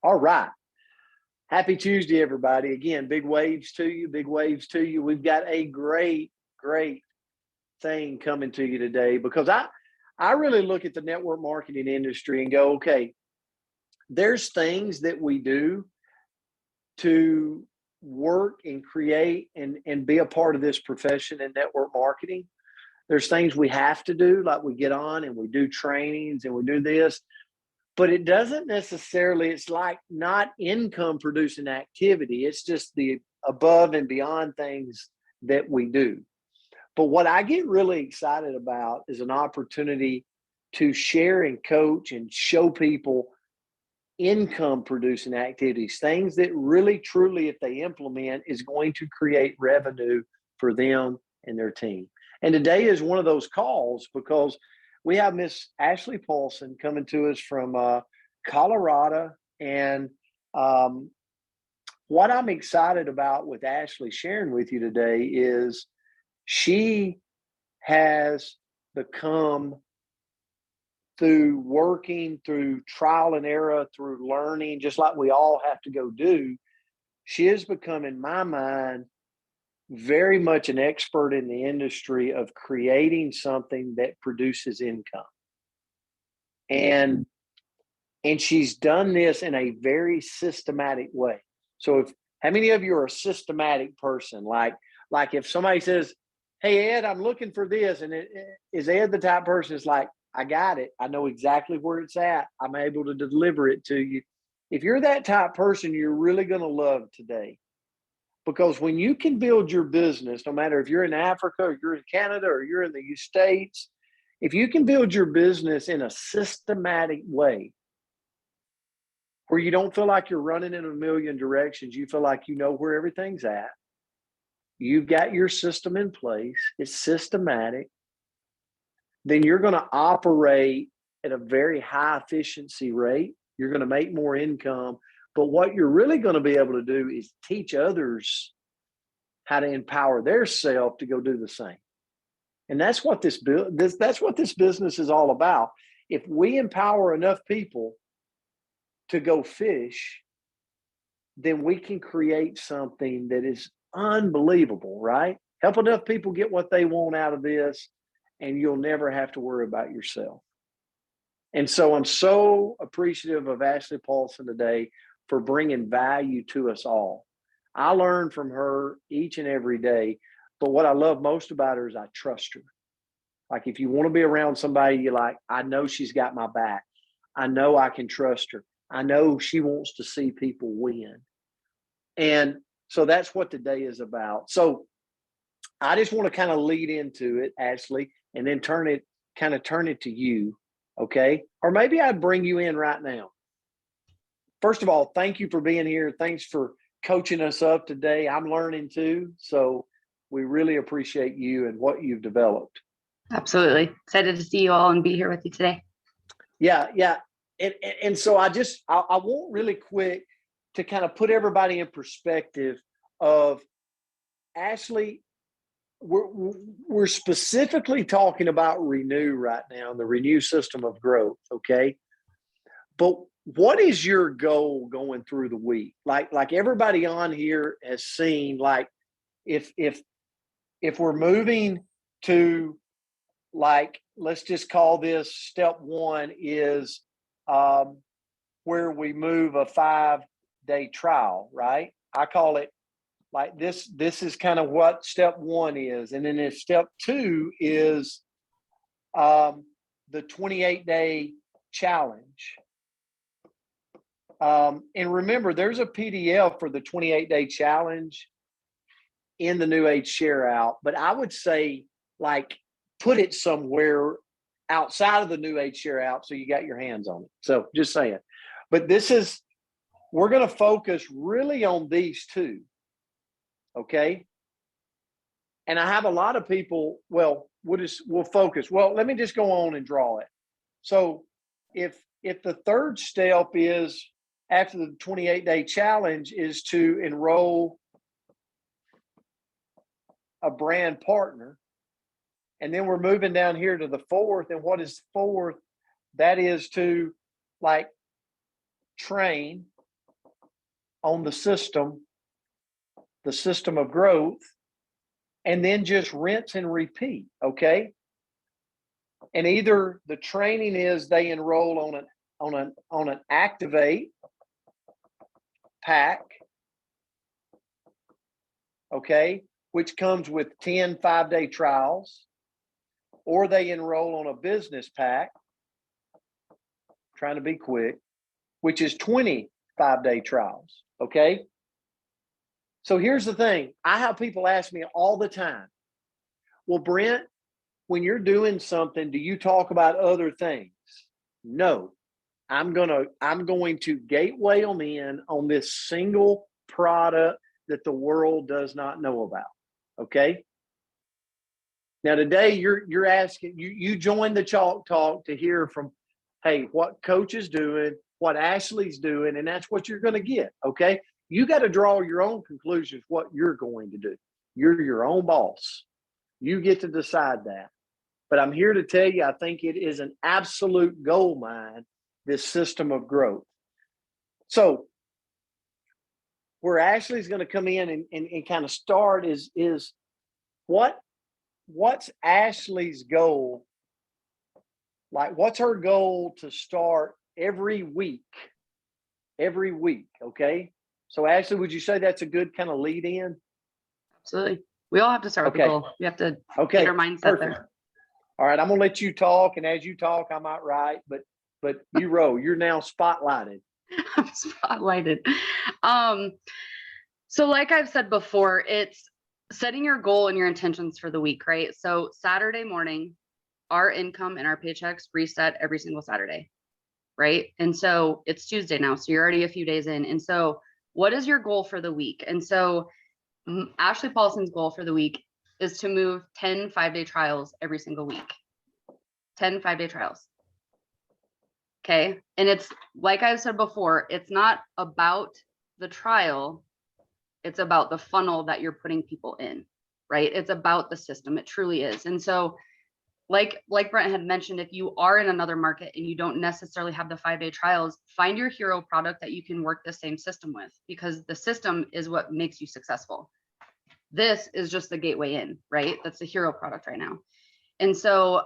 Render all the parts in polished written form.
All right. Happy Tuesday, everybody. Again, big waves to you, big waves to you. We've got a great thing coming to you today because I really look at the network marketing industry and go, okay, there's things that we do to work and create and be a part of this profession in network marketing. There's things we have to do, like we get on and we do trainings and we do this, but it doesn't necessarily, it's like not income producing activity. It's just the above and beyond things that we do. But what I get really excited about is an opportunity to share and coach and show people income producing activities, things that really, truly, if they implement, is going to create revenue for them and their team. And today is one of those calls because we have Miss Ashley Paulsen coming to us from Colorado. And what I'm excited about with Ashley sharing with you today is she has become, through working, through trial and error, through learning, just like we all have to go do, she has become, in my mind, very much an expert in the industry of creating something that produces income. And she's done this in a very systematic way. So how many of you are a systematic person? Like if somebody says, hey, Ed, I'm looking for this. And is Ed the type of person that's like, I got it. I know exactly where it's at. I'm able to deliver it to you. If you're that type of person, you're really going to love today. Because when you can build your business, no matter if you're in Africa or you're in Canada or you're in the States, if you can build your business in a systematic way where you don't feel like you're running in a million directions, you feel like you know where everything's at, you've got your system in place, it's systematic, then you're going to operate at a very high efficiency rate. You're going to make more income. But what you're really going to be able to do is teach others how to empower their self to go do the same. And that's what this business is all about. If we empower enough people to go fish, then we can create something that is unbelievable, right? Help enough people get what they want out of this, and you'll never have to worry about yourself. And so I'm so appreciative of Ashley Paulsen today for bringing value to us all. I learn from her each and every day, but what I love most about her is I trust her. Like if you want to be around somebody, you're like, I know she's got my back. I know I can trust her. I know she wants to see people win. And so that's what today is about. So I just want to kind of lead into it, Ashley, and then turn it to you, okay? Or maybe I'd bring you in right now. First of all, thank you for being here. Thanks for coaching us up today. I'm learning too, so we really appreciate you and what you've developed. Absolutely. Excited to see you all and be here with you today. Yeah. And so I want really quick to kind of put everybody in perspective of Ashley. We're specifically talking about Renew right now, the Renew system of growth, okay? But what is your goal going through the week? Like everybody on here has seen, like if we're moving to, like, let's just call this step one is where we move a 5-day trial, right? I call it like this is kind of what step one is. And then if step two is the 28-day challenge. And remember, there's a PDF for the 28-day challenge in the New Age Share Out. But I would say, like, put it somewhere outside of the New Age Share Out so you got your hands on it. So just saying. But we're going to focus really on these two. Okay. And I have a lot of people, well, we'll focus. Well, let me just go on and draw it. So if the third step is after the 28-day challenge is to enroll a brand partner, and then we're moving down here to the fourth. And what is fourth? That is to, like, train on the system of growth, and then just rinse and repeat. Okay. And either the training is they enroll on an activate pack, okay, which comes with 10 5-day trials, or they enroll on a business pack, trying to be quick, which is 20 5-day trials. Okay. So here's the thing. I have people ask me all the time, well, Brent, when you're doing something, do you talk about other things? No, I'm going to gateway them in on this single product that the world does not know about. Okay. Now today you're asking, you joined the Chalk Talk to hear from, hey, what Coach is doing, what Ashley's doing, and that's what you're going to get. Okay. You got to draw your own conclusions what you're going to do. You're your own boss. You get to decide that. But I'm here to tell you, I think it is an absolute gold mine, this system of growth. So where Ashley's going to come in and kind of start is what's Ashley's goal? Like, what's her goal to start every week? Every week, okay? So Ashley, would you say that's a good kind of lead in? Absolutely. We all have to start with the goal. We have to get our mindset there. All right, I'm gonna let you talk, and as you talk, I might write, but you roll. You're now spotlighted. I'm spotlighted. So like I've said before, it's setting your goal and your intentions for the week, right? So Saturday morning, our income and our paychecks reset every single Saturday, right? And so it's Tuesday now, so you're already a few days in. And so what is your goal for the week? And so Ashley Paulsen's goal for the week is to move 10 5-day trials every single week. 10 5-day trials. Okay. And it's like I've said before, it's not about the trial. It's about the funnel that you're putting people in, right? It's about the system. It truly is. And so like Brent had mentioned, if you are in another market and you don't necessarily have the 5-day trials, find your hero product that you can work the same system with, because the system is what makes you successful. This is just the gateway in, right? That's the hero product right now. And so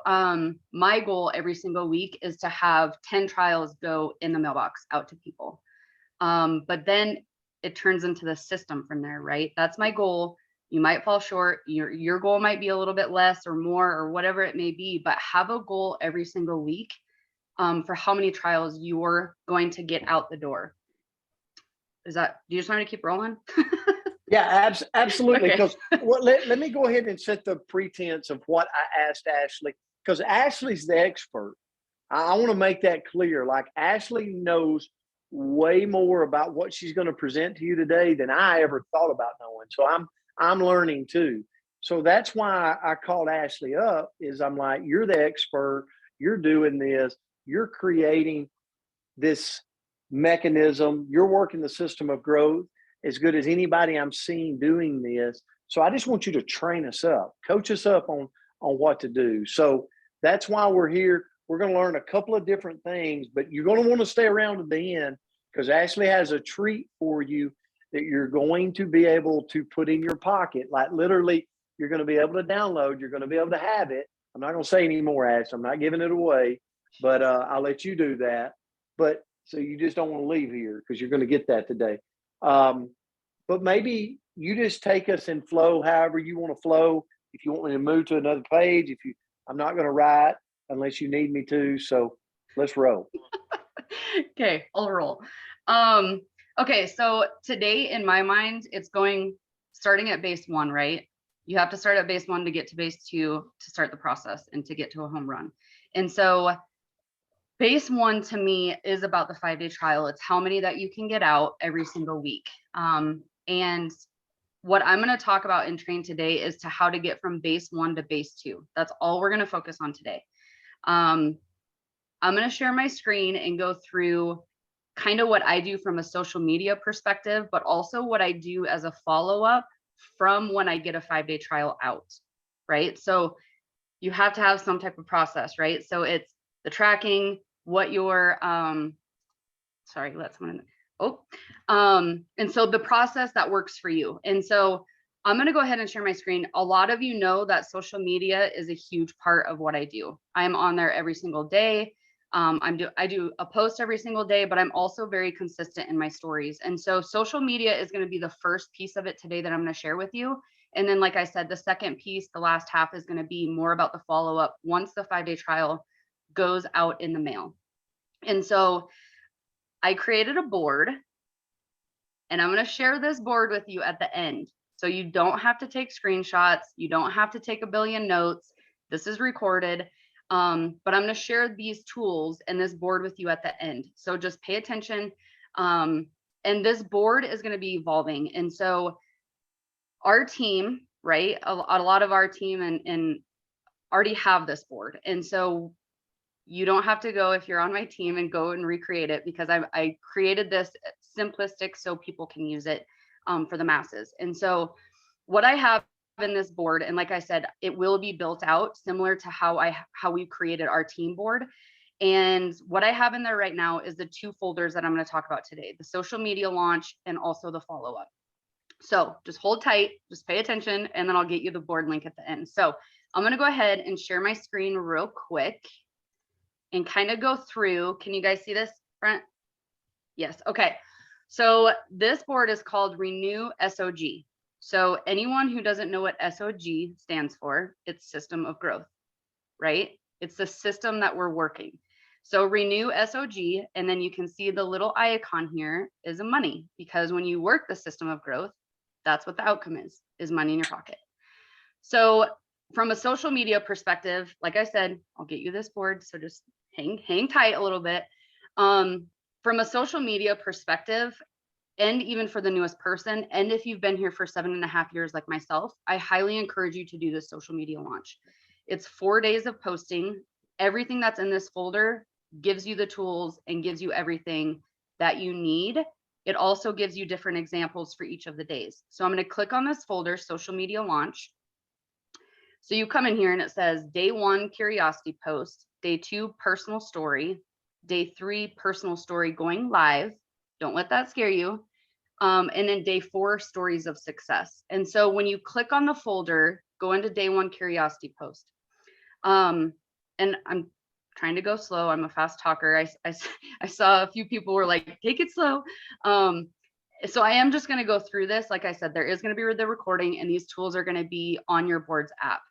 my goal every single week is to have 10 trials go in the mailbox out to people. But then it turns into the system from there, right? That's my goal. You might fall short. Your goal might be a little bit less or more or whatever it may be, but have a goal every single week for how many trials you're going to get out the door. Do you just want me to keep rolling? Yeah, absolutely. Okay. Because let me go ahead and set the pretense of what I asked Ashley, because Ashley's the expert. I want to make that clear. Like, Ashley knows way more about what she's going to present to you today than I ever thought about knowing. So I'm learning too. So that's why I called Ashley up, is I'm like, you're the expert. You're doing this. You're creating this mechanism. You're working the system of growth as good as anybody I'm seeing doing this. So I just want you to train us up, coach us up on what to do. So that's why we're here. We're going to learn a couple of different things, but you're going to want to stay around to the end, because Ashley has a treat for you that you're going to be able to put in your pocket. Like, literally, you're going to be able to download. You're going to be able to have it. I'm not going to say any more, Ashley. I'm not giving it away, but I'll let you do that. But so you just don't want to leave here, because you're going to get that today. But maybe you just take us and flow however you want to flow. If you want me to move to another page, I'm not going to write unless you need me to. So let's roll. Okay, I'll roll. Okay, so today in my mind, it's starting at base 1, right? You have to start at base 1 to get to base 2 to start the process and to get to a home run. And so base 1 to me is about the 5-day trial. It's how many that you can get out every single week. And what I'm going to talk about and train today is to how to get from base 1 to base 2. That's all we're going to focus on today. I'm going to share my screen and go through kind of what I do from a social media perspective, but also what I do as a follow-up from when I get a 5-day trial out, right? So you have to have some type of process, right? So it's the tracking, what your, Oh, and so the process that works for you. And so I'm going to go ahead and share my screen. A lot of you know that social media is a huge part of what I do. I'm on there every single day. I do a post every single day, but I'm also very consistent in my stories. And so social media is going to be the first piece of it today that I'm going to share with you. And then, like I said, the second piece, the last half, is going to be more about the follow-up once the 5-day trial goes out in the mail. And so I created a board, and I'm going to share this board with you at the end. So you don't have to take screenshots. You don't have to take a billion notes. This is recorded. But I'm going to share these tools and this board with you at the end. So just pay attention. And this board is going to be evolving. And so our team, right, a lot of our team and already have this board. And so you don't have to go, if you're on my team, and go and recreate it, because I created this simplistic so people can use it for the masses. And so what I have in this board, and like I said, it will be built out similar to how we created our team board. And what I have in there right now is the 2 folders that I'm going to talk about today, the social media launch and also the follow-up. So just hold tight, just pay attention, and then I'll get you the board link at the end. So I'm going to go ahead and share my screen real quick and kind of go through. Can you guys see this, Brent? Yes. Okay. So this board is called Renew SOG. So anyone who doesn't know what SOG stands for, it's System of Growth, right? It's the system that we're working. So Renew SOG, and then you can see the little icon here is a money, because when you work the System of Growth, that's what the outcome is money in your pocket. So from a social media perspective, like I said, I'll get you this board, so just hang tight a little bit. From a social media perspective, and even for the newest person, and if you've been here for 7.5 years like myself, I highly encourage you to do this social media launch. It's 4 days of posting. Everything that's in this folder gives you the tools and gives you everything that you need. It also gives you different examples for each of the days. So I'm going to click on this folder, social media launch. So you come in here and it says day 1 curiosity post, day 2 personal story, day 3 personal story going live. Don't let that scare you. And then day 4 stories of success. And so when you click on the folder, go into day 1 curiosity post. And I'm trying to go slow. I'm a fast talker. I saw a few people were like, take it slow. So I am just going to go through this. Like I said, there is going to be the recording, and these tools are going to be on your board's app.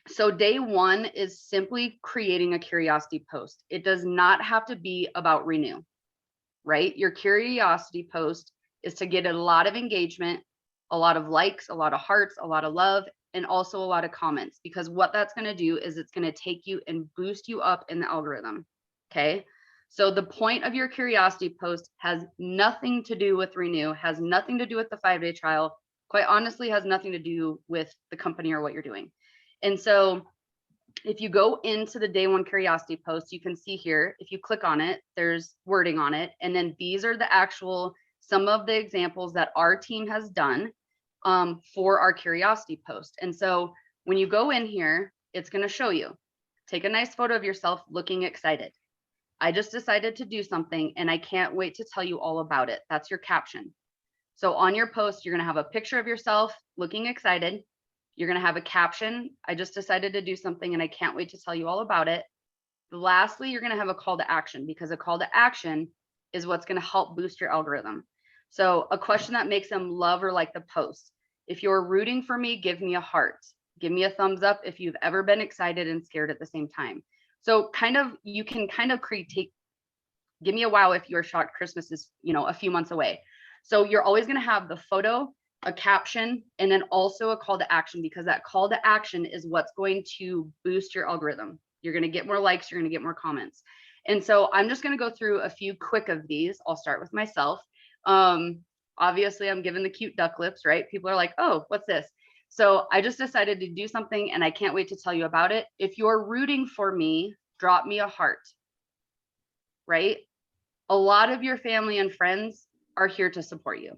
So day 1 is simply creating a curiosity post. It does not have to be about Renew, right? Your curiosity post is to get a lot of engagement, a lot of likes, a lot of hearts, a lot of love, and also a lot of comments, because what that's going to do is it's going to take you and boost you up in the algorithm. Okay. So the point of your curiosity post has nothing to do with Renew, has nothing to do with the 5-day trial, quite honestly, has nothing to do with the company or what you're doing. And so if you go into the day 1 curiosity post, you can see here, if you click on it, there's wording on it. And then these are the actual, some of the examples that our team has done for our curiosity post. And so when you go in here, it's going to show you, take a nice photo of yourself looking excited. I just decided to do something and I can't wait to tell you all about it. That's your caption. So on your post, you're going to have a picture of yourself looking excited. You're going to have a caption. I just decided to do something and I can't wait to tell you all about it. Lastly, you're going to have a call to action, because a call to action is what's going to help boost your algorithm. So a question that makes them love or like the post. If you're rooting for me, give me a heart. Give me a thumbs up if you've ever been excited and scared at the same time. So kind of, you can kind of give me a wow if you're shocked Christmas is, a few months away. So you're always going to have the photo, a caption, and then also a call to action, because that call to action is what's going to boost your algorithm. You're going to get more likes, you're going to get more comments. And so I'm just going to go through a few quick of these. I'll start with myself. Obviously I'm giving the cute duck lips, right? People are like, oh, what's this? So I just decided to do something and I can't wait to tell you about it. If you're rooting for me, drop me a heart, right? A lot of your family and friends are here to support you.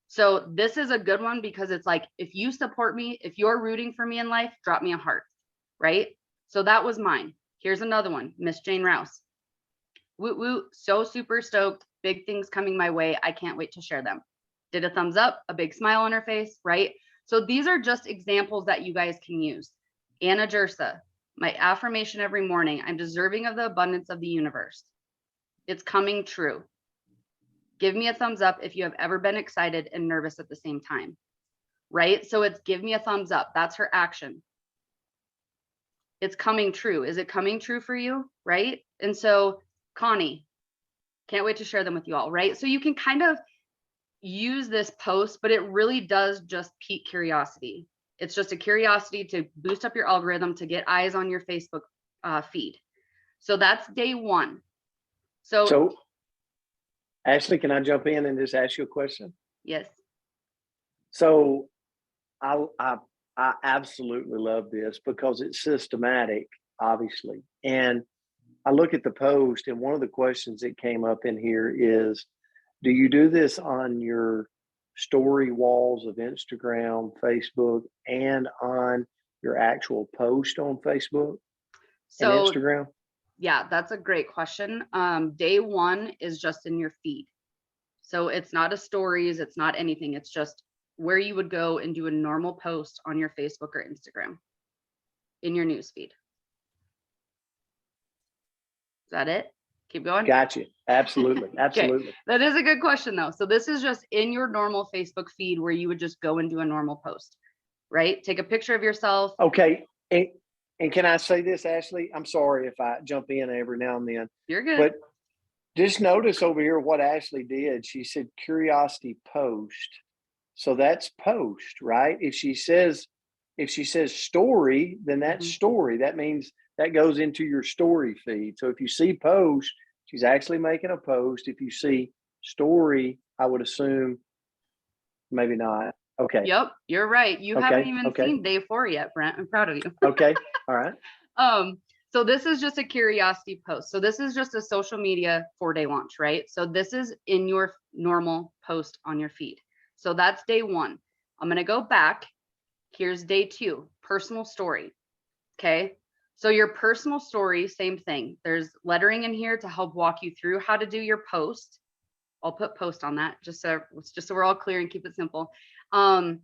So this is a good one, because it's like, if you support me, if you're rooting for me in life, drop me a heart, right? So that was mine. Here's another one, Miss Jane Rouse. Woo woo, so super stoked. Big things coming my way. I can't wait to share them. Did a thumbs up, a big smile on her face, right? So these are just examples that you guys can use. Anna Jersa, my affirmation every morning, I'm deserving of the abundance of the universe. It's coming true. Give me a thumbs up if you have ever been excited and nervous at the same time, right? So it's give me a thumbs up. That's her action. It's coming true. Is it coming true for you, right? And so Connie, can't wait to share them with you all, right? So you can kind of use this post, but it really does just pique curiosity. It's just a curiosity to boost up your algorithm to get eyes on your Facebook feed. So that's day one. So Ashley, can I jump in and just ask you a question? Yes. So I absolutely love this because it's systematic, obviously. And I look at the post, and one of the questions that came up in here is, do you do this on your story walls of Instagram, Facebook, and on your actual post on Facebook and Instagram? Yeah, that's a great question. Day one is just in your feed. So it's not a stories, it's not anything. It's just where you would go and do a normal post on your Facebook or Instagram in your news feed. Is that it? Keep going. Gotcha. Absolutely. Absolutely. Okay. That is a good question though. So this is just in your normal Facebook feed where you would just go and do a normal post, right? Take a picture of yourself. Okay. And can I say this, Ashley? I'm sorry if I jump in every now and then. You're good. But just notice over here what Ashley did. She said curiosity post. So that's post, right? If she says story, then that's story. That means that goes into your story feed. So if you see post, she's actually making a post. If you see story, I would assume maybe not. Okay. Yep, you're right. You haven't even seen day 4 yet, Brent. I'm proud of you. Okay. All right. So this is just a curiosity post. So this is just a social media 4-day launch, right? So this is in your normal post on your feed. So that's day 1. I'm going to go back. Here's day 2, personal story. Okay. So your personal story, same thing. There's lettering in here to help walk you through how to do your post. I'll put post on that just so we're all clear and keep it simple. And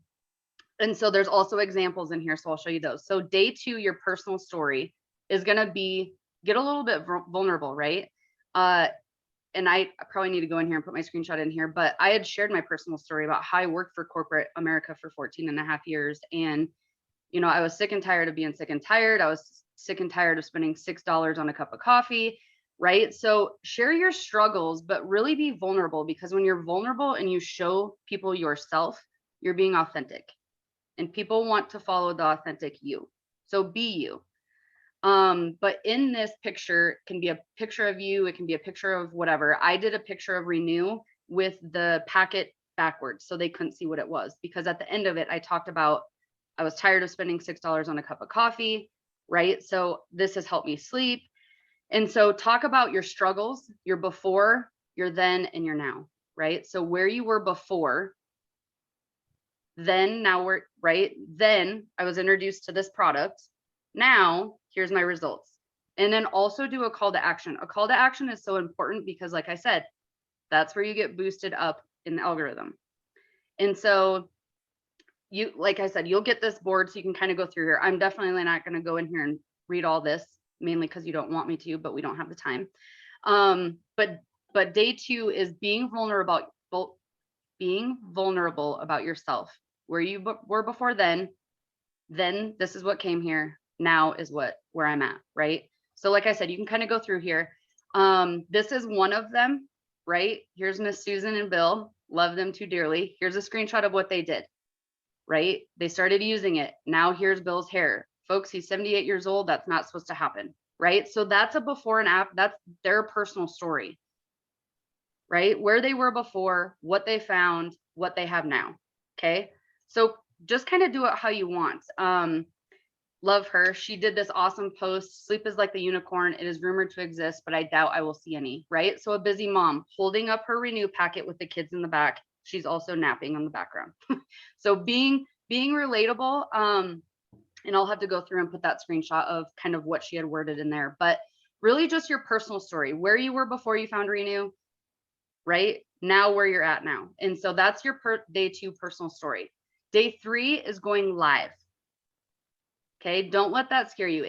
so there's also examples in here. So I'll show you those. So day 2, your personal story is going to be get a little bit vulnerable, right? And I probably need to go in here and put my screenshot in here, but I had shared my personal story about how I worked for corporate America for 14 and a half years. And, you know, I was sick and tired of being sick and tired. I was sick and tired of spending $6 on a cup of coffee, right? So share your struggles, but really be vulnerable, because when you're vulnerable and you show people yourself, you're being authentic, and people want to follow the authentic you. So be you. But in this picture, it can be a picture of you. It can be a picture of whatever. I did a picture of Renew with the packet backwards, so they couldn't see what it was, because at the end of it, I talked about, I was tired of spending $6 on a cup of coffee, right? So this has helped me sleep. And so talk about your struggles, your before, your then, and your now, right? So where you were before, then now we're right. Then I was introduced to this product. Now here's my results. And then also do a call to action. A call to action is so important because, like I said, that's where you get boosted up in the algorithm. And so you, like I said, you'll get this board so you can kind of go through here. I'm definitely not going to go in here and read all this, mainly because you don't want me to, but we don't have the time. But day 2 is being vulnerable about yourself. Where you were before then this is what came here. Now is where I'm at, right? So like I said, you can kind of go through here. This is one of them, right? Here's Miss Susan and Bill. Love them too dearly. Here's a screenshot of what they did, right? They started using it. Now here's Bill's hair. Folks, he's 78 years old. That's not supposed to happen, right? So that's a before and after. That's their personal story, right? Where they were before, what they found, what they have now, okay? So just kind of do it how you want. Love her. She did this awesome post. Sleep is like the unicorn. It is rumored to exist, but I doubt I will see any, right? So a busy mom holding up her Renew packet with the kids in the back. She's also napping on the background. So being relatable. And I'll have to go through and put that screenshot of kind of what she had worded in there. But really just your personal story, where you were before you found Renew, right? Now where you're at now. And so that's your day 2 personal story. Day 3 is going live. Okay, don't let that scare you.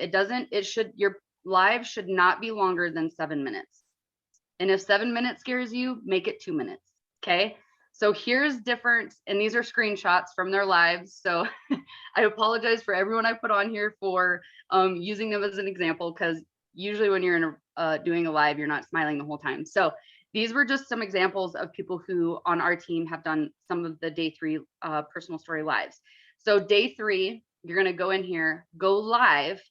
Your live should not be longer than 7 minutes. And if 7 minutes scares you, make it 2 minutes. Okay, so here's different, and these are screenshots from their lives. So I apologize for everyone I put on here for using them as an example, because usually when you're doing a live, you're not smiling the whole time. So these were just some examples of people who on our team have done some of the day 3 personal story lives. So day 3, you're going to go in here, go live,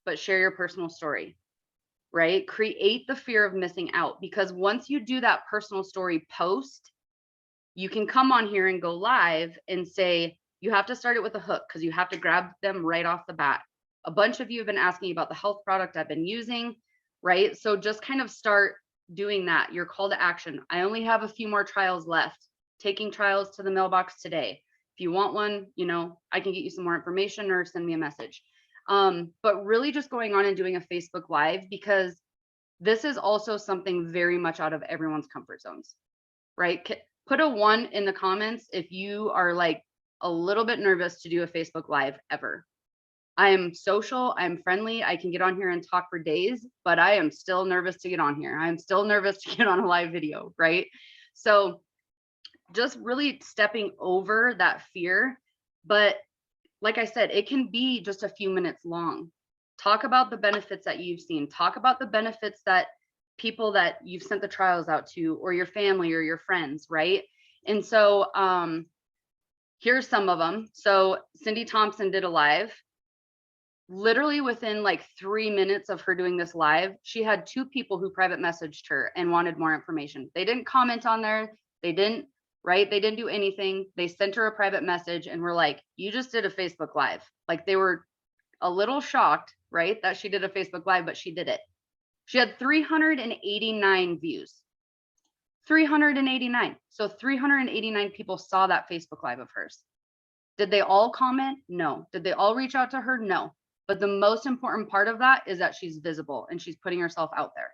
but share your personal story, right? Create the fear of missing out, because once you do that personal story post, you can come on here and go live and say, you have to start it with a hook, because you have to grab them right off the bat. A bunch of you have been asking about the health product I've been using, right? So just kind of start doing that. Your call to action. I only have a few more trials left. Taking trials to the mailbox today. If you want one, you know, I can get you some more information or send me a message. But really just going on and doing a Facebook Live, because this is also something very much out of everyone's comfort zones, right? Put a 1 in the comments if you are like a little bit nervous to do a Facebook Live ever. I am social, I'm friendly, I can get on here and talk for days, but I am still nervous to get on here. I'm still nervous to get on a live video, right? So just really stepping over that fear. But like I said, it can be just a few minutes long. Talk about the benefits that you've seen. Talk about the benefits that people that you've sent the trials out to, or your family or your friends, right? And so here's some of them. So Cindy Thompson did a live. Literally within like 3 minutes of her doing this live, she had 2 people who private messaged her and wanted more information. They didn't comment on there. They didn't, right? They didn't do anything. They sent her a private message and were like, you just did a Facebook Live. Like, they were a little shocked, right, that she did a Facebook Live, but she did it. She had 389 views. 389. So 389 people saw that Facebook Live of hers. Did they all comment? No. Did they all reach out to her? No. But the most important part of that is that she's visible and she's putting herself out there.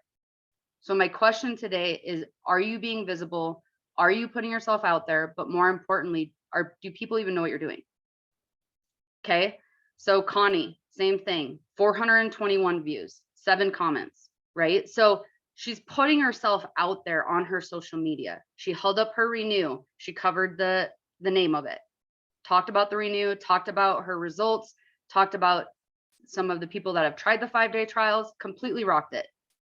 So my question today is, are you being visible? Are you putting yourself out there? But more importantly, do people even know what you're doing? Okay. So Connie, same thing, 421 views, 7 comments, right? So she's putting herself out there on her social media. She held up her Renew. She covered the name of it, talked about the Renew, talked about her results, talked about some of the people that have tried the 5-day trials, completely rocked it.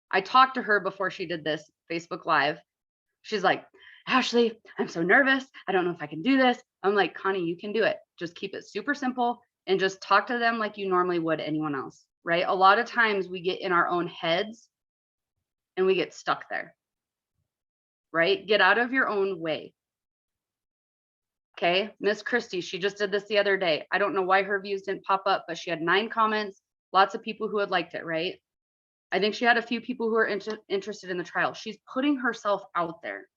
I talked to her before she did this Facebook Live. She's like, Ashley, I'm so nervous. I don't know if I can do this. I'm like, Connie, you can do it. Just keep it super simple and just talk to them like you normally would anyone else, right? A lot of times we get in our own heads and we get stuck there, right? Get out of your own way. Okay, Miss Christie, she just did this the other day. I don't know why her views didn't pop up, but she had 9 comments, lots of people who had liked it, right? I think she had a few people who are interested in the trial. She's putting herself out there,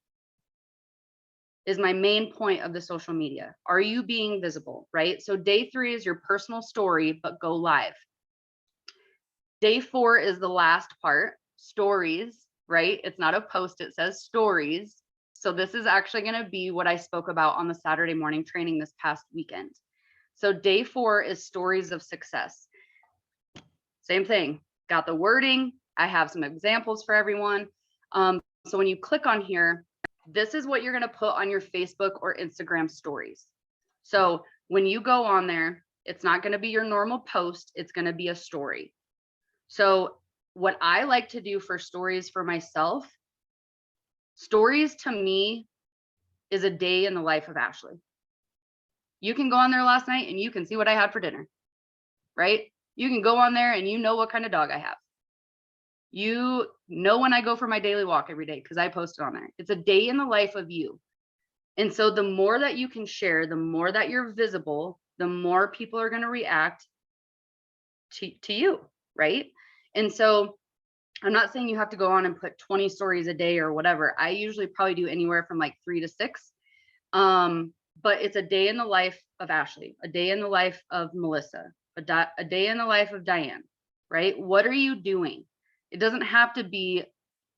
is my main point of the social media. Are you being visible, right? So day 3 is your personal story, but go live. Day 4 is the last part, stories, right? It's not a post, it says stories. So this is actually going to be what I spoke about on the Saturday morning training this past weekend. So day 4 is stories of success. Same thing, got the wording. I have some examples for everyone. So when you click on here, this is what you're going to put on your Facebook or Instagram stories. So when you go on there, it's not going to be your normal post. It's going to be a story. So what I like to do for stories for myself, stories to me is a day in the life of Ashley. You can go on there last night and you can see what I had for dinner, right? You can go on there and you know what kind of dog I have. You know when I go for my daily walk every day because I post it on there. It's a day in the life of you. And so the more that you can share, the more that you're visible, the more people are going to react to you, right? And so I'm not saying you have to go on and put 20 stories a day or whatever. I usually probably do anywhere from like 3 to 6. But it's a day in the life of Ashley, a day in the life of Melissa, a day in the life of Diane, right? What are you doing? It doesn't have to be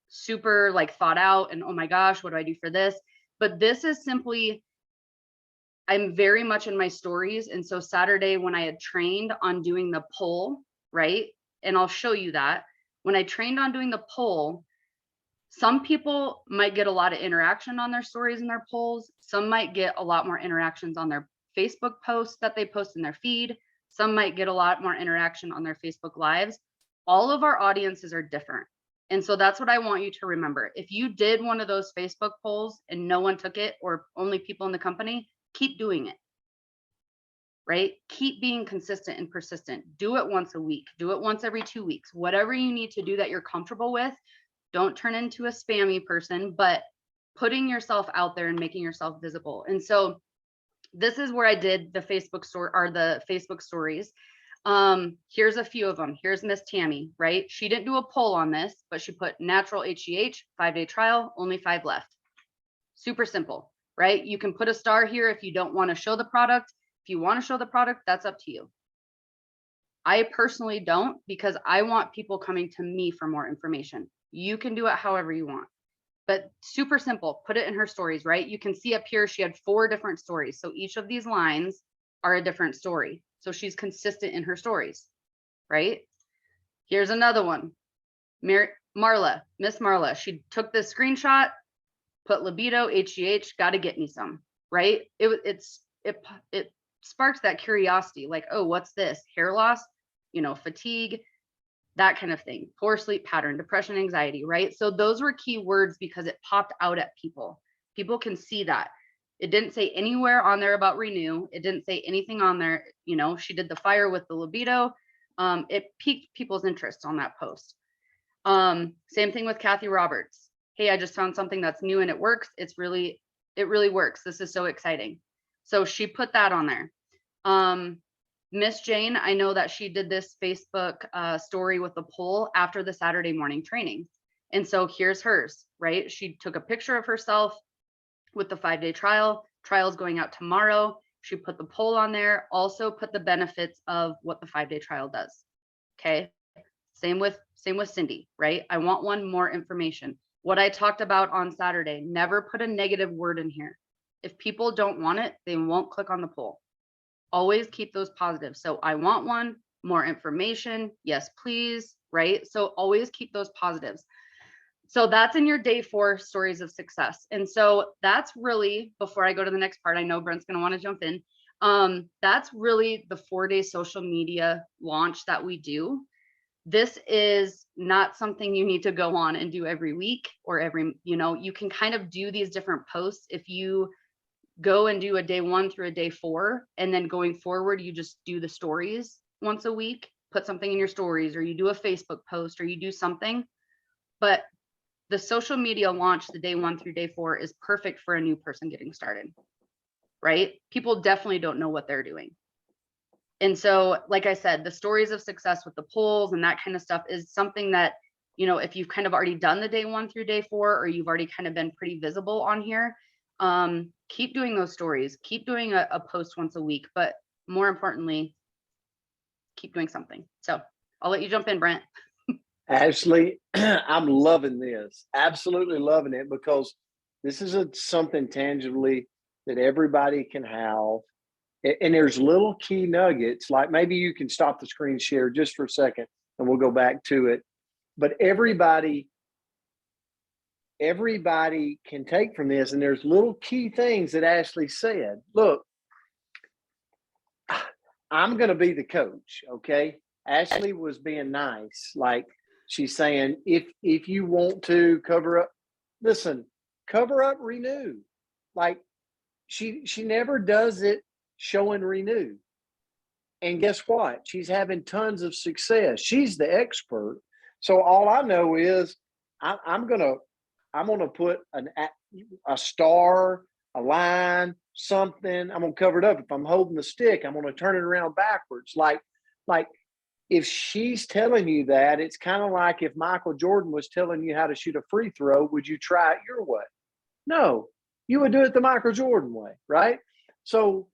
super like thought out and, oh my gosh, what do I do for this? But this is simply, I'm very much in my stories. And so Saturday, when I had trained on doing the poll, right? And I'll show you that. When I trained on doing the poll, some people might get a lot of interaction on their stories and their polls. Some might get a lot more interactions on their Facebook posts that they post in their feed. Some might get a lot more interaction on their Facebook lives. All of our audiences are different. And so that's what I want you to remember. If you did one of those Facebook polls and no one took it, or only people in the company, keep doing it, right? Keep being consistent and persistent. Do it once a week, do it once every 2 weeks, whatever you need to do that you're comfortable with. Don't turn into a spammy person, but putting yourself out there and making yourself visible. And so this is where I did the Facebook story, or the Facebook stories. Here's a few of them. Here's Miss Tammy, right? She didn't do a poll on this, but she put natural HGH, 5-day trial, only 5 left. Super simple, right? You can put a star here if you don't want to show the product. If you want to show the product, that's up to you. I personally don't, because I want people coming to me for more information. You can do it however you want, but super simple. Put it in her stories, right? You can see up here, she had 4 different stories. So each of these lines are a different story. So she's consistent in her stories, right? Here's another one. Marla, Miss Marla, she took this screenshot, put libido, HGH, got to get me some, right? It sparks that curiosity, like, oh, what's this? Hair loss, fatigue, that kind of thing. Poor sleep pattern, depression, anxiety, right? So those were key words because it popped out at people. People can see that. It didn't say anywhere on there about renew. It didn't say anything on there. She did the fire with the libido. It piqued people's interest on that post. Same thing with Kathy Roberts. Hey, I just found something that's new and it works. It really works. This is so exciting. So she put that on there. Miss Jane, I know that she did this Facebook story with the poll after the Saturday morning training. And so here's hers, right? She took a picture of herself with the 5-day trial. Trial's going out tomorrow. She put the poll on there, also put the benefits of what the 5-day trial does. Okay. Same with Cindy, right? I want one more information. What I talked about on Saturday, never put a negative word in here. If people don't want it, they won't click on the poll. Always keep those positive. So I want one, more information. Yes, please, right? So always keep those positives. So that's in your day 4 stories of success. And so that's really, before I go to the next part, I know Brent's going to want to jump in. That's really the 4-day social media launch that we do. This is not something you need to go on and do every week or every, you can kind of do these different posts. If you go and do a day 1 through a day 4, and then going forward, you just do the stories once a week, put something in your stories, or you do a Facebook post, or you do something. But the social media launch, the day 1 through day 4, is perfect for a new person getting started, right? People definitely don't know what they're doing. And so, like I said, the stories of success with the polls and that kind of stuff is something that, if you've kind of already done the day 1 through day 4, or you've already kind of been pretty visible on here, keep doing those stories, keep doing a post once a week, but more importantly, keep doing something. So I'll let you jump in, Brent. Ashley, I'm loving this. Absolutely loving it, because this is something tangibly that everybody can have. And there's little key nuggets, like maybe you can stop the screen share just for a second and we'll go back to it. But everybody can take from this. And there's little key things that Ashley said. Look, I'm going to be the coach. Okay. Ashley was being nice. Like, she's saying, if you want to cover up, listen, cover up, renew. Like, she never does it showing renew. And guess what? She's having tons of success. She's the expert. So all I know is I'm gonna put a star, a line, something. I'm gonna cover it up. If I'm holding the stick, I'm gonna turn it around backwards. Like if she's telling you that, it's kind of like if Michael Jordan was telling you how to shoot a free throw, would you try it your way? No, you would do it the Michael Jordan way, right? So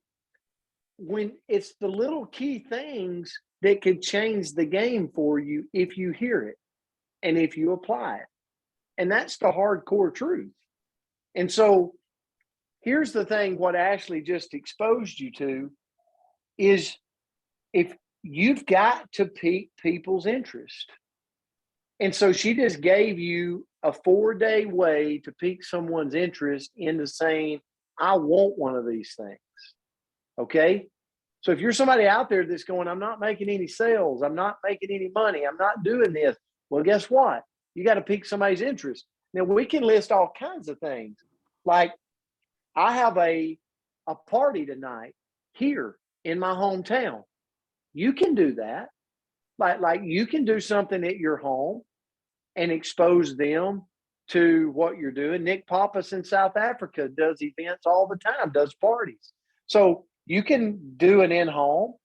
when it's the little key things that could change the game for you if you hear it. and if you apply it. And that's the hardcore truth. And so here's the thing, what Ashley just exposed you to is, if you've got to pique people's interest. And so she just gave you a 4-day way to pique someone's interest into saying, I want one of these things. Okay. So if you're somebody out there that's going, I'm not making any sales, I'm not making any money, I'm not doing this. Well, guess what? You got to pique somebody's interest. Now we can list all kinds of things. Like, I have a party tonight here in my hometown. You can do that. Like you can do something at your home and expose them to what you're doing. Nick Pappas in South Africa does events all the time, does parties. So you can do an in-home.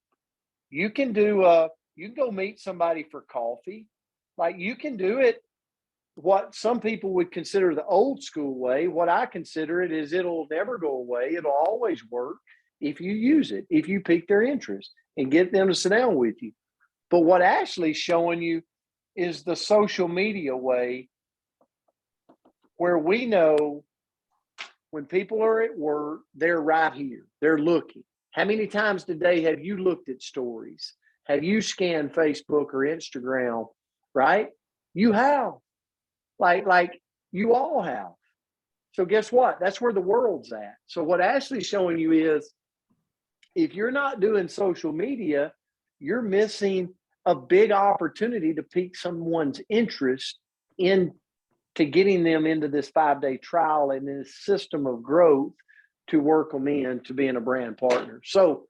You can you can go meet somebody for coffee. Like, you can do it what some people would consider the old school way. What I consider it is, it'll never go away. It'll always work if you use it, if you pique their interest and get them to sit down with you. But what Ashley's showing you is the social media way, where we know when people are at work, they're right here, they're looking. How many times today have you looked at stories? Have you scanned Facebook or Instagram? Right? You have. Like you all have. So guess what? That's where the world's at. So what Ashley's showing you is, if you're not doing social media, you're missing a big opportunity to pique someone's interest in to getting them into this 5-day trial and this system of growth to work them in to being a brand partner. So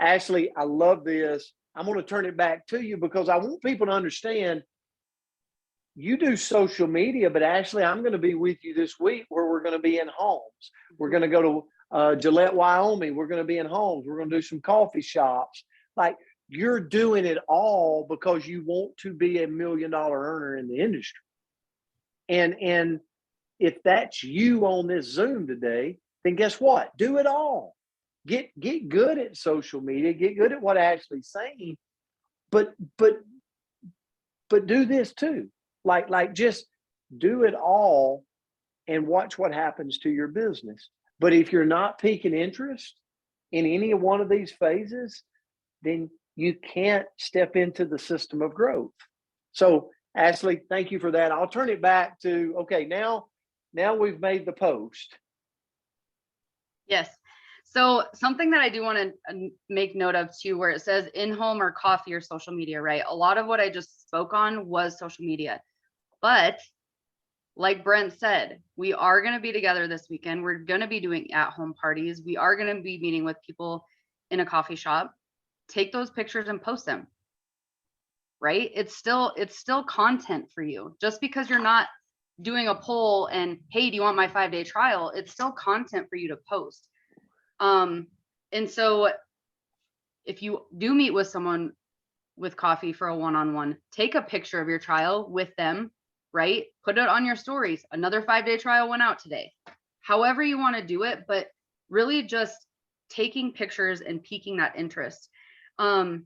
Ashley, I love this. I'm going to turn it back to you, because I want people to understand you do social media, but Ashley, I'm going to be with you this week, where we're going to be in homes. We're going to go to Gillette, Wyoming. We're going to be in homes. We're going to do some coffee shops. Like, you're doing it all because you want to be $1 million earner in the industry. And if that's you on this Zoom today, then guess what? Do it all. Get good at social media. Get good at what Ashley's saying. But do this too. Like just do it all and watch what happens to your business. But if you're not piquing interest in any one of these phases, then you can't step into the system of growth. So Ashley, thank you for that. I'll turn it back to, okay, now we've made the post. Yes. So something that I do want to make note of too, where it says in-home or coffee or social media, right? A lot of what I just spoke on was social media. But like Brent said, we are going to be together this weekend. We're going to be doing at-home parties. We are going to be meeting with people in a coffee shop. Take those pictures and post them. Right? It's still content for you. Just because you're not doing a poll and, hey, do you want my 5-day trial? It's still content for you to post. And so if you do meet with someone with coffee for a one-on-one, take a picture of your trial with them, right? Put it on your stories. Another 5-day trial went out today. However you want to do it, but really just taking pictures and piquing that interest. And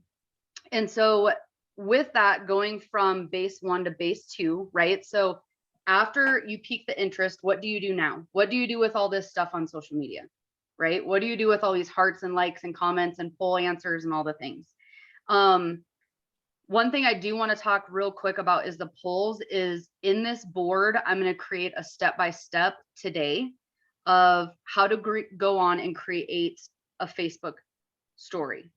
so with that, going from base 1 to base 2, right? So after you pique the interest, what do you do now? What do you do with all this stuff on social media, right? What do you do with all these hearts and likes and comments and poll answers and all the things? One thing I do want to talk real quick about is the polls. Is in this board, I'm going to create a step-by-step today of how to go on and create a Facebook story.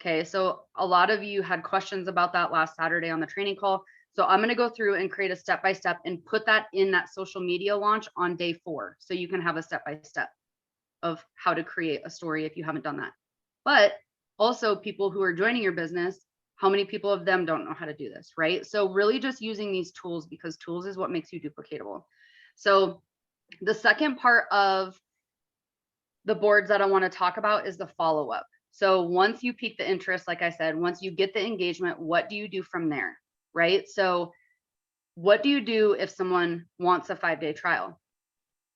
Okay, so a lot of you had questions about that last Saturday on the training call. So I'm going to go through and create a step-by-step and put that in that social media launch on day 4. So you can have a step-by-step of how to create a story if you haven't done that. But also people who are joining your business, how many people of them don't know how to do this, right? So really just using these tools, because tools is what makes you duplicatable. So the second part of the boards that I want to talk about is the follow-up. So once you pique the interest, like I said, once you get the engagement, what do you do from there, right? So what do you do if someone wants a 5-day trial,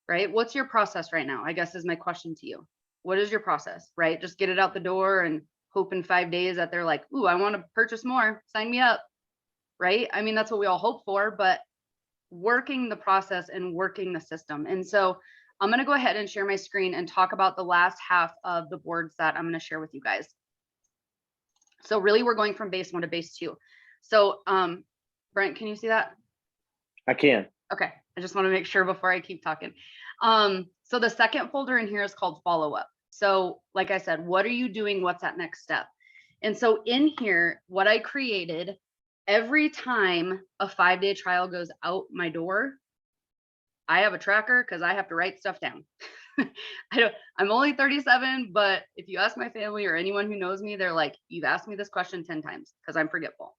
right? What's your process right now? I guess is my question to you. What is your process, right? Just get it out the door and hope in 5 days that they're like, ooh, I want to purchase more, sign me up, right? I mean, that's what we all hope for, but working the process and working the system. And so I'm going to go ahead and share my screen and talk about the last half of the boards that I'm going to share with you guys. So really we're going from base 1 to base 2. So Brent, can you see that? I can. Okay. I just want to make sure before I keep talking. So the second folder in here is called follow up. So like I said, what are you doing? What's that next step? And so in here, what I created, every time a 5-day trial goes out my door, I have a tracker because I have to write stuff down. I'm only 37, but if you ask my family or anyone who knows me, they're like, you've asked me this question 10 times because I'm forgetful.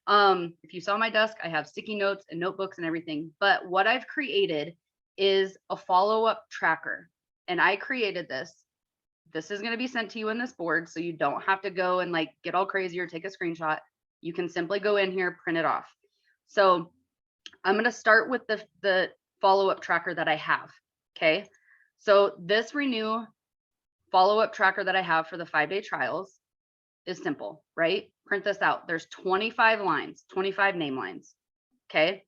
If you saw my desk, I have sticky notes and notebooks and everything. But what I've created is a follow-up tracker. And I created this. This is going to be sent to you in this board, so you don't have to go and like get all crazy or take a screenshot. You can simply go in here, print it off. So I'm going to start with the follow-up tracker that I have. Okay. So this renew follow-up tracker that I have for the 5-day trials is simple, right? Print this out. There's 25 lines, 25 name lines. Okay.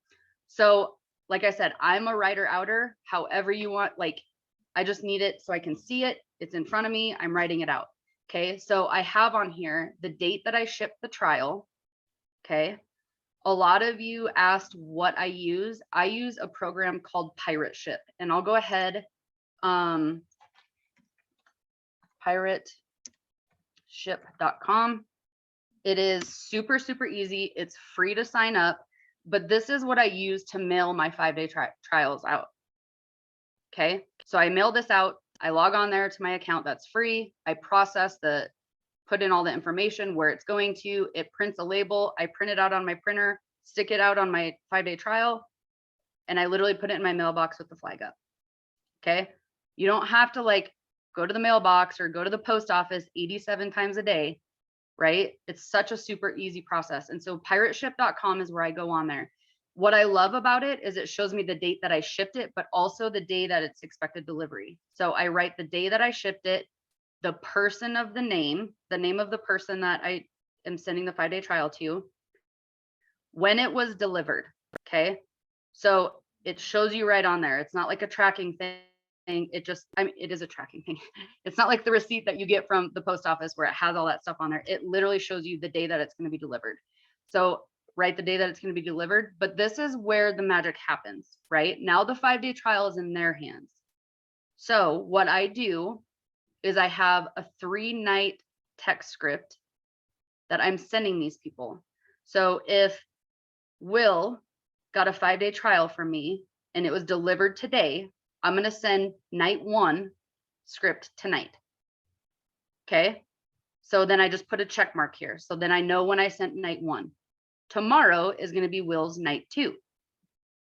So like I said, I'm a writer outer, however you want, like I just need it so I can see it. It's in front of me. I'm writing it out. Okay. So I have on here the date that I shipped the trial. Okay. A lot of you asked what I use. I use a program called Pirate Ship, and I'll go ahead. pirateship.com. It is super, super easy. It's free to sign up, but this is what I use to mail my 5-day trials out. Okay. So I mail this out. I log on there to my account. That's free. I process put in all the information where it's going to, it prints a label. I print it out on my printer, stick it out on my 5-day trial, and I literally put it in my mailbox with the flag up. Okay. You don't have to like go to the mailbox or go to the post office 87 times a day, right? It's such a super easy process. And so pirateship.com is where I go on there. What I love about it is it shows me the date that I shipped it, but also the day that it's expected delivery. So I write the day that I shipped it, the person of the name of the person that I am sending the 5-day trial to, when it was delivered. Okay. So it shows you right on there. It's not like a tracking thing. It just, I mean, it is a tracking thing. It's not like the receipt that you get from the post office where it has all that stuff on there. It literally shows you the day that it's going to be delivered. So write the day that it's going to be delivered, but this is where the magic happens, right? Now the 5-day trial is in their hands. So what I do is I have a 3-night text script that I'm sending these people. So if Will got a 5-day trial from me and it was delivered today, I'm going to send night 1 script tonight. Okay. So then I just put a check mark here. So then I know when I sent night 1. Tomorrow is going to be Will's night 2.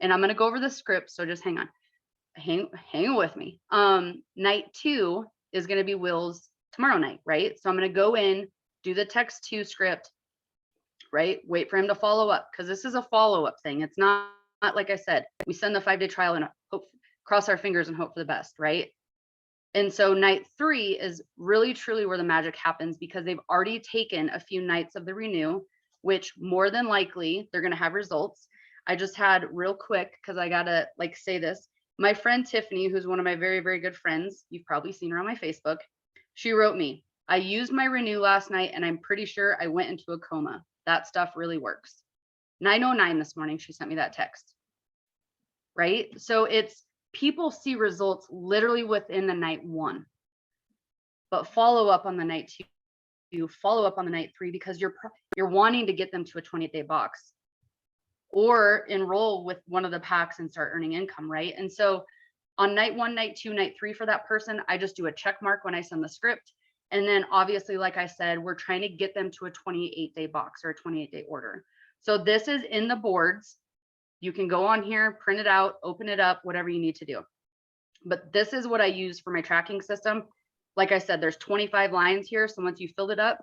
And I'm going to go over the script. So just hang on. Hang with me. Night 2 is going to be Will's tomorrow night, right? So I'm going to go in, do the text 2 script, right? Wait for him to follow up because this is a follow-up thing. It's not like I said, we send the 5-day trial and hope, cross our fingers and hope for the best, right? And so night 3 is really truly where the magic happens because they've already taken a few nights of the renew, which more than likely they're going to have results. I just had real quick because I got to like say this. My friend Tiffany, who's one of my very, very good friends, you've probably seen her on my Facebook. She wrote me, I used my renew last night and I'm pretty sure I went into a coma. That stuff really works. 9:09 this morning, she sent me that text. Right? So it's people see results literally within the night 1, but follow up on the night 2, follow up on the night 3 because you're wanting to get them to a 28-day box or enroll with one of the packs and start earning income, right? And so on night 1, night 2, night 3 for that person, I just do a check mark when I send the script. And then obviously, like I said, we're trying to get them to a 28-day box or a 28-day order. So this is in the boards. You can go on here, print it out, open it up, whatever you need to do. But this is what I use for my tracking system. Like I said, there's 25 lines here. So once you filled it up,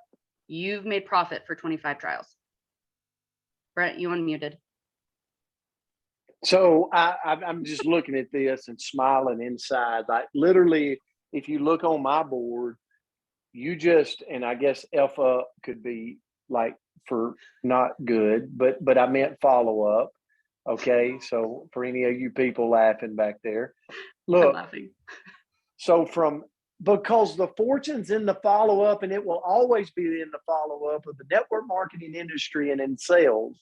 you've made profit for 25 trials. Brent, you unmuted. So I'm just looking at this and smiling inside. Like literally, if you look on my board, you just, and I guess Alpha could be like for not good, but I meant follow up. Okay, so for any of you people laughing back there, I'm look, laughing. so because the fortune's in the follow up, and it will always be in the follow up of the network marketing industry and in sales.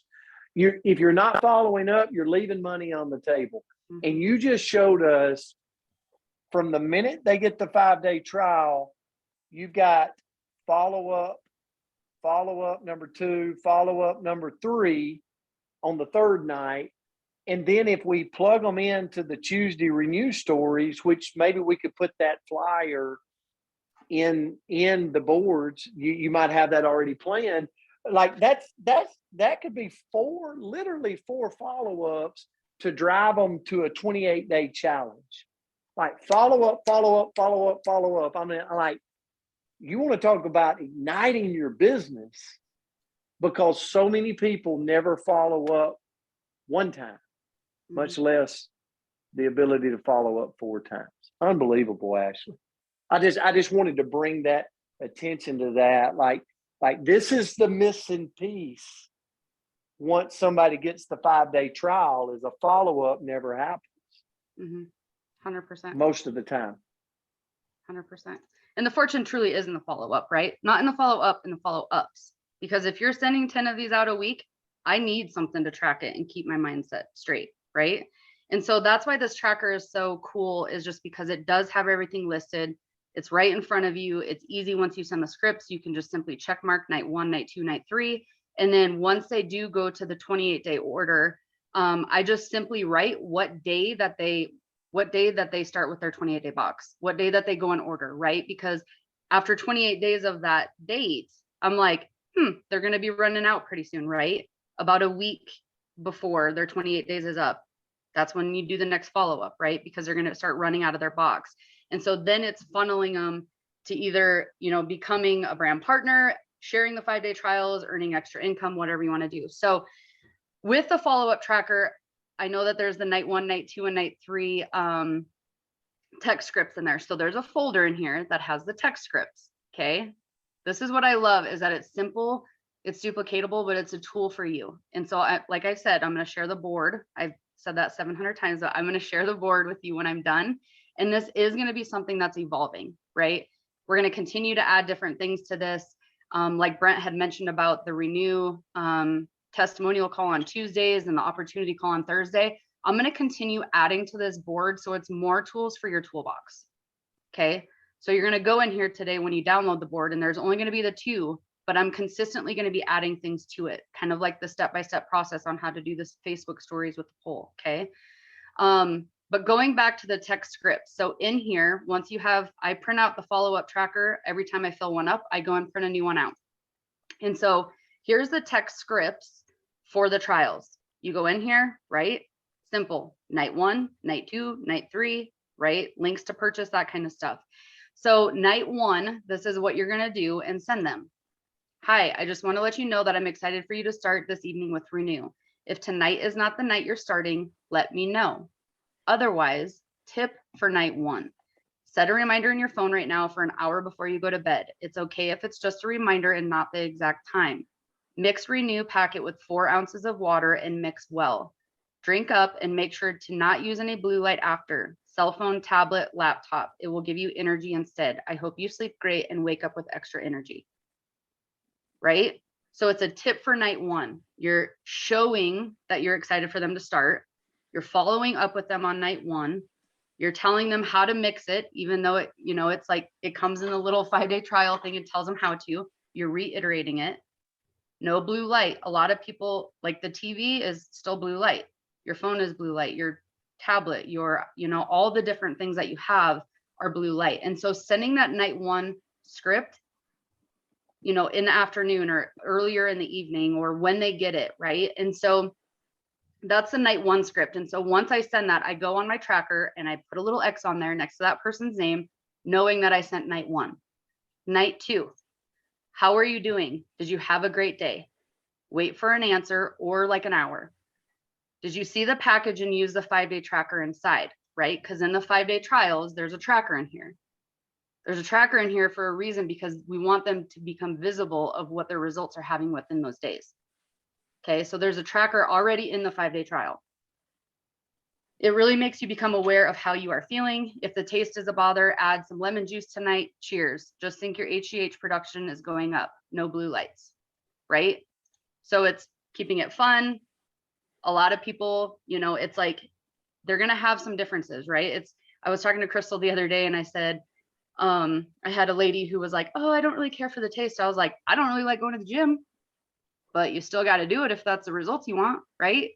If you're not following up, you're leaving money on the table. Mm-hmm. And you just showed us from the minute they get the 5-day trial, you've got follow up number 2, follow up number 3 on the third night. And then if we plug them into the Tuesday renew stories, which maybe we could put that flyer in the boards, you might have that already planned. Like that could be literally 4 follow-ups to drive them to a 28-day challenge. Like follow up. I mean, like, you want to talk about igniting your business, because so many people never follow up one time, much less the ability to follow up 4 times. Unbelievable, Ashley. I just wanted to bring that attention to that. Like this is the missing piece. Once somebody gets the 5-day trial, is a follow up never happens. 100%. Most of the time. 100%. And the fortune truly is in the follow up, right? Not in the follow up, in the follow ups. Because if you're sending 10 of these out a week, I need something to track it and keep my mindset straight, right? And so that's why this tracker is so cool, is just because it does have everything listed. It's right in front of you. It's easy. Once you send the scripts, you can just simply check mark night 1, night 2, night 3. And then once they do go to the 28-day order, I just simply write what day that they start with their 28-day box, what day that they go in order, right? Because after 28 days of that date, I'm like, they're going to be running out pretty soon, right? About a week before their 28 days is up. That's when you do the next follow-up, right? Because they're going to start running out of their box. And so then it's funneling them to either, becoming a brand partner, sharing the 5-day trials, earning extra income, whatever you want to do. So with the follow-up tracker, I know that there's the night 1, night 2, and night 3 text scripts in there. So there's a folder in here that has the text scripts. Okay. This is what I love, is that it's simple, it's duplicatable, but it's a tool for you. And so like I said, I'm going to share the board. I've said that 700 times, but I'm going to share the board with you when I'm done. And this is going to be something that's evolving, right? We're going to continue to add different things to this. Like Brent had mentioned about the renew testimonial call on Tuesdays and the opportunity call on Thursday. I'm going to continue adding to this board so it's more tools for your toolbox. Okay. So you're going to go in here today when you download the board, and there's only going to be the 2, but I'm consistently going to be adding things to it, kind of like the step-by-step process on how to do this Facebook stories with the poll. Okay. But going back to the text scripts. So in here, once you have, I print out the follow-up tracker. Every time I fill one up, I go and print a new one out. And so here's the text scripts for the trials. You go in here, right? Simple. Night 1, night 2, night 3, right? Links to purchase, that kind of stuff. So night 1, this is what you're going to do and send them. Hi, I just want to let you know that I'm excited for you to start this evening with Renew. If tonight is not the night you're starting, let me know. Otherwise, tip for night 1. Set a reminder in your phone right now for an hour before you go to bed. It's okay if it's just a reminder and not the exact time. Mix Renew packet with 4 ounces of water and mix well. Drink up and make sure to not use any blue light after. Cell phone, tablet, laptop. It will give you energy instead. I hope you sleep great and wake up with extra energy. Right? So it's a tip for night 1. You're showing that you're excited for them to start. You're following up with them on night 1. You're telling them how to mix it, even though it, it's like it comes in a little 5-day trial thing. It tells them how to. You're reiterating it. No blue light. A lot of people, like, the TV is still blue light. Your phone is blue light. Your tablet, your, all the different things that you have are blue light. And so sending that night 1 script, in the afternoon or earlier in the evening or when they get it, right? And so that's the night 1 script. And so once I send that, I go on my tracker and I put a little X on there next to that person's name, knowing that I sent night 1. Night 2, how are you doing? Did you have a great day? Wait for an answer, or like an hour. Did you see the package and use the 5-day tracker inside, right? Because in the 5-day trials, there's a tracker in here. There's a tracker in here for a reason, because we want them to become visible of what their results are having within those days. Okay, so there's a tracker already in the 5-day trial. It really makes you become aware of how you are feeling. If the taste is a bother, add some lemon juice tonight. Cheers. Just think your HGH production is going up. No blue lights, right? So it's keeping it fun. A lot of people, you know, it's like they're going to have some differences, right? I was talking to Crystal the other day and I said, I had a lady who was like, oh, I don't really care for the taste. I was like, I don't really like going to the gym, but you still got to do it if that's the results you want, right?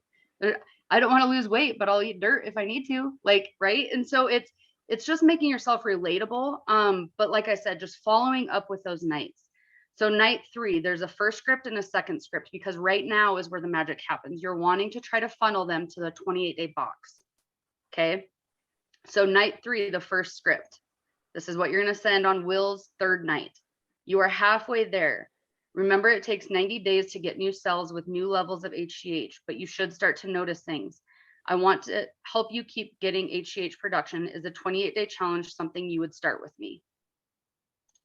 I don't want to lose weight, but I'll eat dirt if I need to, like, right? And so it's just making yourself relatable. But like I said, just following up with those nights. So night 3, there's a first script and a second script, because right now is where the magic happens. You're wanting to try to funnel them to the 28-day box. Okay. So night 3, the first script. This is what you're going to send on Will's 3rd night. You are halfway there. Remember, it takes 90 days to get new cells with new levels of HGH, but you should start to notice things. I want to help you keep getting HGH production. Is a 28-day challenge something you would start with me?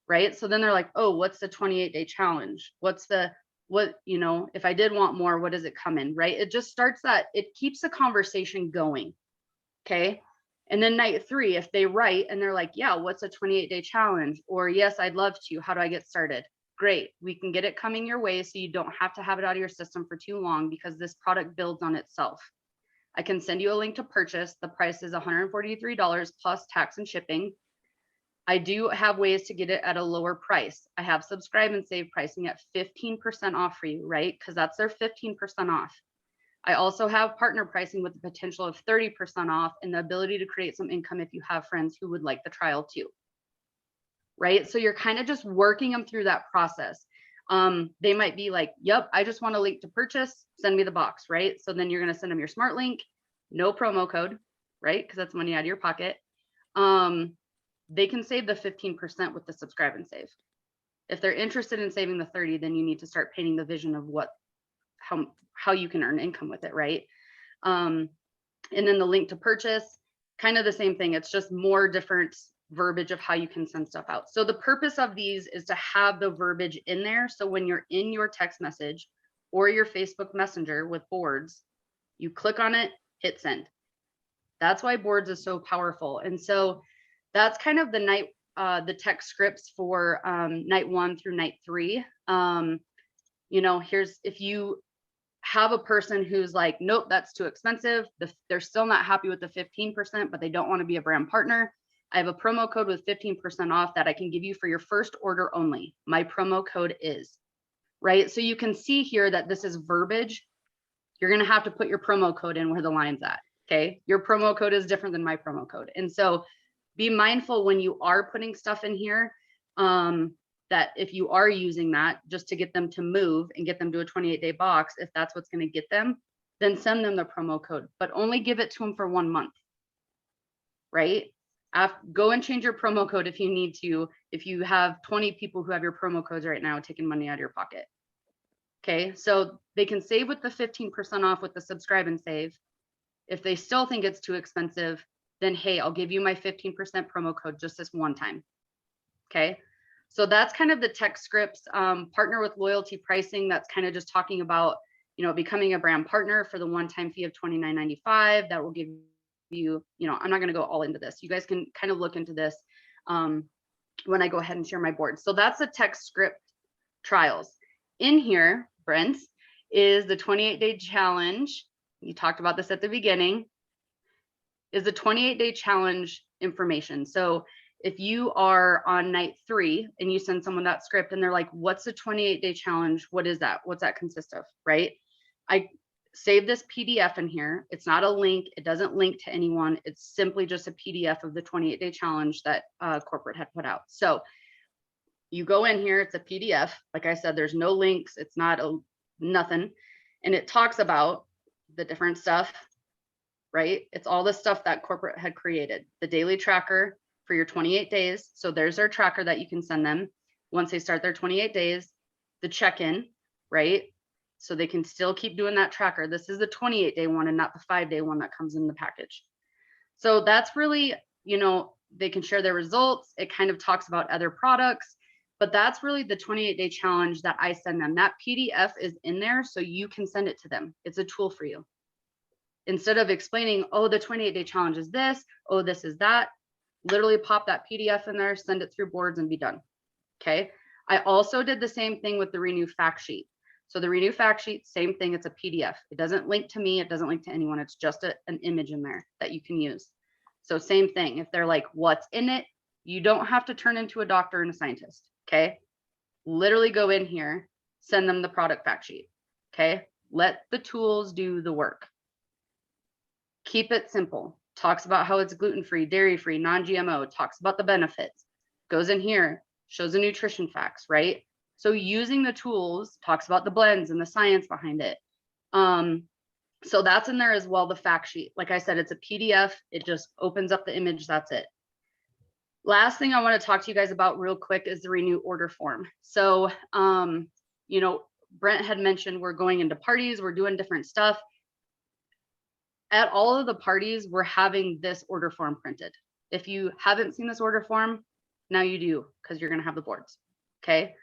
Right? So then they're like, oh, what's the 28-day challenge? You know, if I did want more, what does it come in? Right? It just starts it keeps the conversation going. Okay. And then night 3, if they write and they're like, yeah, what's a 28-day challenge? Or yes, I'd love to. How do I get started? Great. We can get it coming your way so you don't have to have it out of your system for too long, because this product builds on itself. I can send you a link to purchase. The price is $143 plus tax and shipping. I do have ways to get it at a lower price. I have subscribe and save pricing at 15% off for you, right? Because that's their 15% off. I also have partner pricing with the potential of 30% off and the ability to create some income if you have friends who would like the trial too. Right? So you're kind of just working them through that process. They might be like, yep, I just want a link to purchase, send me the box, right? So then you're going to send them your smart link, no promo code, right? Because that's money out of your pocket. They can save the 15% with the subscribe and save. If they're interested in saving the 30, then you need to start painting the vision of how you can earn income with it, right? And then the link to purchase, kind of the same thing. It's just more different verbiage of how you can send stuff out. So the purpose of these is to have the verbiage in there. So when you're in your text message or your Facebook Messenger with boards, you click on it, hit send. That's why boards is so powerful. And so that's kind of the text scripts for night 1 through night 3. You know, if you have a person who's like, nope, that's too expensive. They're still not happy with the 15%, but they don't want to be a brand partner. I have a promo code with 15% off that I can give you for your first order only. My promo code is, right? So you can see here that this is verbiage. You're going to have to put your promo code in where the line's at. Okay. Your promo code is different than my promo code. And so be mindful when you are putting stuff in here, that if you are using that just to get them to move and get them to a 28-day box, if that's what's going to get them, then send them the promo code, but only give it to them for 1 month, right? Go and change your promo code if you need to, if you have 20 people who have your promo codes right now taking money out of your pocket. Okay, so they can save with the 15% off with the subscribe and save. If they still think it's too expensive, then hey, I'll give you my 15% promo code just this one time. Okay, so that's kind of the text scripts. Partner with loyalty pricing, that's kind of just talking about, you know, becoming a brand partner for the one-time fee of $29.95. That will give you, you know, I'm not going to go all into this. You guys can kind of look into this when I go ahead and share my board. So that's the text script trials. In here, Brent, is the 28-day challenge. You talked about this at the beginning, is the 28-day challenge information. So if you are on night 3 and you send someone that script and they're like, what's the 28-day challenge? What is that? What's that consist of, right? I save this PDF in here. It's not a link. It doesn't link to anyone. It's simply just a PDF of the 28-day challenge that corporate had put out. So you go in here, it's a PDF. Like I said, there's no links. It's not nothing. And it talks about the different stuff, right? It's all the stuff that corporate had created. The daily tracker for your 28 days. So there's their tracker that you can send them once they start their 28 days. The check-in, right? So they can still keep doing that tracker. This is the 28-day one and not the 5-day one that comes in the package. So that's really, you know, they can share their results. It kind of talks about other products, but that's really the 28-day challenge that I send them. That PDF is in there so you can send it to them. It's a tool for you. Instead of explaining, oh, the 28-day challenge is this, oh, this is that, literally pop that PDF in there, send it through boards and be done. Okay. I also did the same thing with the Renew fact sheet. So the Renew fact sheet, same thing. It's a PDF. It doesn't link to me. It doesn't link to anyone. It's just an image in there that you can use. So same thing. If they're like, what's in it? You don't have to turn into a doctor and a scientist. Okay. Literally go in here, send them the product fact sheet. Okay. Let the tools do the work. Keep it simple. Talks about how it's gluten-free, dairy-free, non-GMO, talks about the benefits, goes in here, shows the nutrition facts, right? So using the tools, talks about the blends and the science behind it. So that's in there as well, the fact sheet. Like I said, it's a PDF. It just opens up the image. That's it. Last thing I want to talk to you guys about real quick is the Renew order form. So, you know, Brent had mentioned we're going into parties, we're doing different stuff. At all of the parties, we're having this order form printed. If you haven't seen this order form, now you do, because you're going to have the boards. Okay.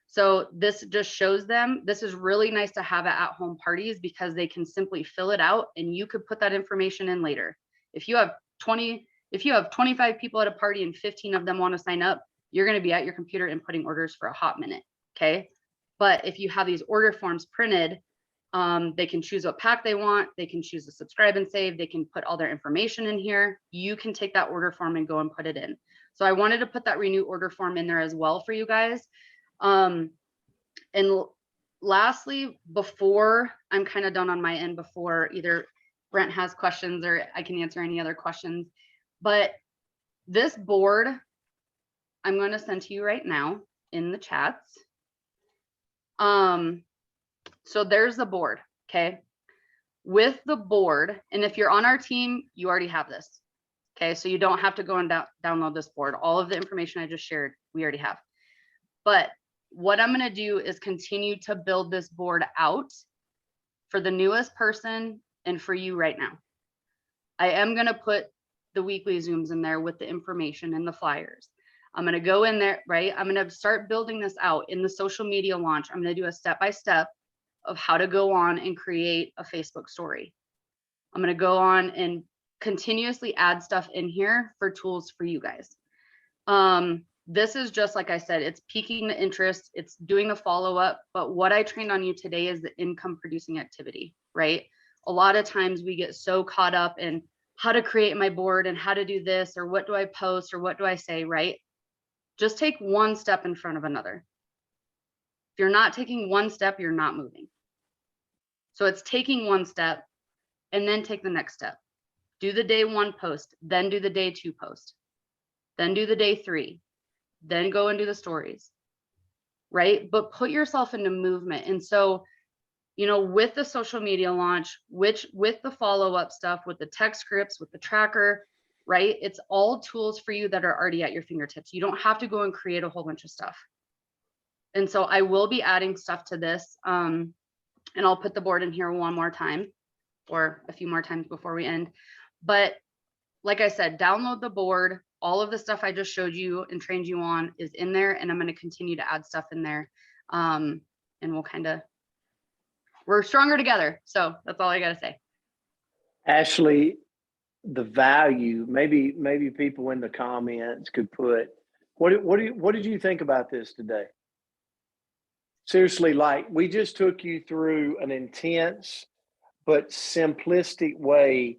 So this just shows them, this is really nice to have at home parties because they can simply fill it out and you could put that information in later. If you have 25 people at a party and 15 of them want to sign up, you're going to be at your computer inputting orders for a hot minute. Okay. But if you have these order forms printed, they can choose what pack they want. They can choose to subscribe and save. They can put all their information in here. You can take that order form and go and put it in. So I wanted to put that Renew order form in there as well for you guys. And lastly, before I'm kind of done on my end, before either Brent has questions or I can answer any other questions, but this board I'm going to send to you right now in the chats. So there's the board. Okay. With the board, and if you're on our team, you already have this. Okay. So you don't have to go and download this board. All of the information I just shared, we already have. But what I'm going to do is continue to build this board out for the newest person and for you right now. I am going to put the weekly Zooms in there with the information and the flyers. I'm going to go in there, right? I'm going to start building this out in the social media launch. I'm going to do a step-by-step of how to go on and create a Facebook story. I'm going to go on and continuously add stuff in here for tools for you guys. This is just, like I said, it's piquing the interest. It's doing the follow-up. But what I trained on you today is the income producing activity, right? A lot of times we get so caught up in how to create my board and how to do this, or what do I post, or what do I say, right? Just take one step in front of another. If you're not taking one step, you're not moving. So it's taking one step and then take the next step. Do the day 1 post, then do the day 2 post, then do the day 3, then go and do the stories, right? But put yourself into movement. And so, you know, with the social media launch, with the follow-up stuff, with the text scripts, with the tracker, right? It's all tools for you that are already at your fingertips. You don't have to go and create a whole bunch of stuff. And so I will be adding stuff to this. And I'll put the board in here one more time or a few more times before we end. But like I said, download the board. All of the stuff I just showed you and trained you on is in there. And I'm going to continue to add stuff in there. And we're stronger together. So that's all I got to say. Ashley, the value, maybe people in the comments could put, what did you think about this today? Seriously, like, we just took you through an intense but simplistic way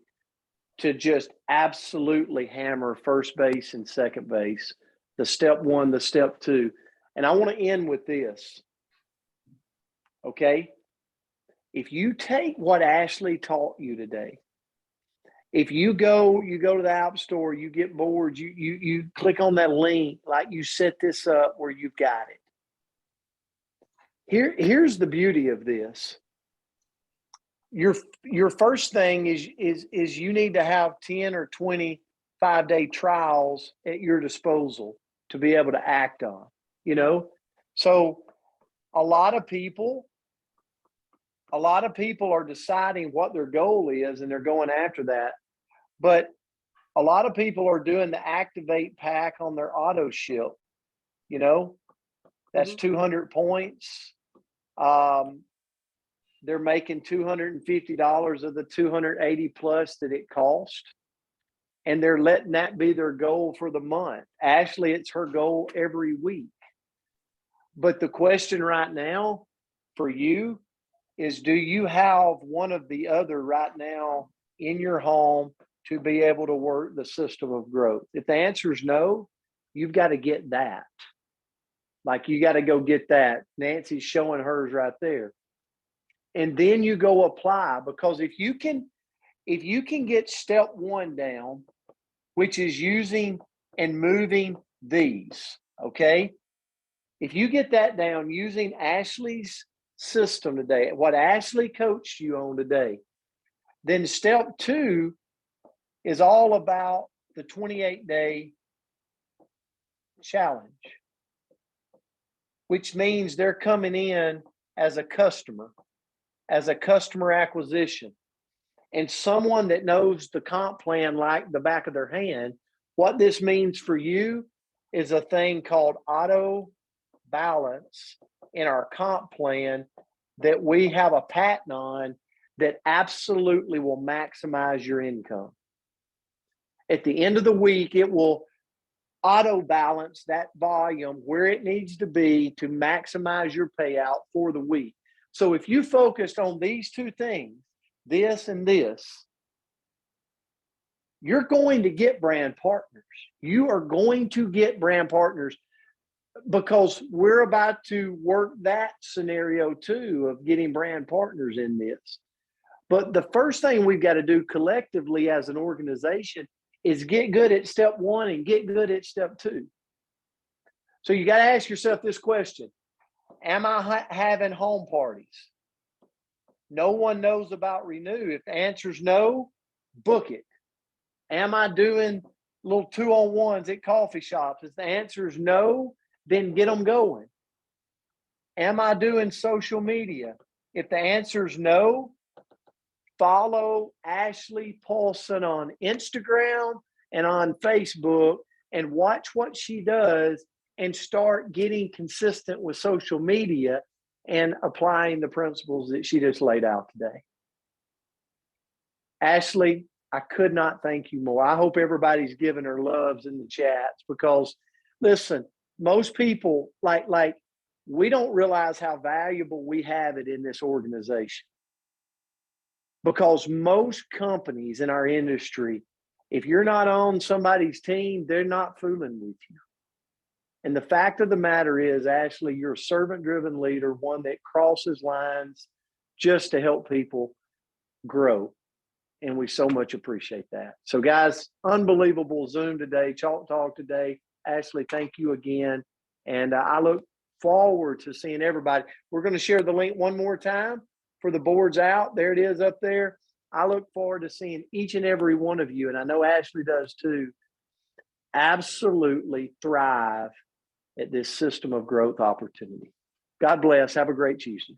to just absolutely hammer first base and second base, the step 1, the step 2. And I want to end with this. Okay. If you take what Ashley taught you today, if you go to the App Store, you get bored, you click on that link, like you set this up where you've got it. Here's the beauty of this. Your first thing is you need to have 10 or 20 5-day trials at your disposal to be able to act on, you know? So a lot of people are deciding what their goal is and they're going after that. But A lot of people are doing the Activate pack on their auto ship. You know, that's 200 points. They're making $250 of the 280 plus that it cost. And they're letting that be their goal for the month. Ashley, it's her goal every week. But the question right now for you is, do you have one of the other right now in your home to be able to work the system of growth? If the answer is no, you've got to get that. Like, you got to go get that. Nancy's showing hers right there. And then you go apply, because if you can get step one down, which is using and moving these, okay? If you get that down using Ashley's system today, what Ashley coached you on today, then step two is all about the 28-day challenge, which means they're coming in as a customer acquisition, and someone that knows the comp plan like the back of their hand. What this means for you is a thing called auto balance in our comp plan that we have a patent on that absolutely will maximize your income. At the end of the week, it will auto balance that volume where it needs to be to maximize your payout for the week. So if you focused on these two things, this and this, you're going to get brand partners. You are going to get brand partners, because we're about to work that scenario too of getting brand partners in this. But the first thing we've got to do collectively as an organization is get good at step one and get good at step two. So you got to ask yourself this question: am I having home parties? No one knows about Renew. If the answer is no, book it. Am I doing little 2-on-1s at coffee shops? If the answer is no, then get them going. Am I doing social media? If the answer is no, follow Ashley Paulsen on Instagram and on Facebook and watch what she does and start getting consistent with social media and applying the principles that she just laid out today. Ashley, I could not thank you more. I hope everybody's giving her loves in the chats, because listen, most people like we don't realize how valuable we have it in this organization, because most companies in our industry, if you're not on somebody's team, they're not fooling with you. And the fact of the matter is, Ashley, you're a servant-driven leader, one that crosses lines just to help people grow. And we so much appreciate that. So guys, unbelievable Zoom today, Chalk Talk today. Ashley, thank you again. And I look forward to seeing everybody. We're going to share the link one more time for the boards out. There it is up there. I look forward to seeing each and every one of you, and I know Ashley does too, absolutely thrive at this system of growth opportunity. God bless. Have a great Tuesday.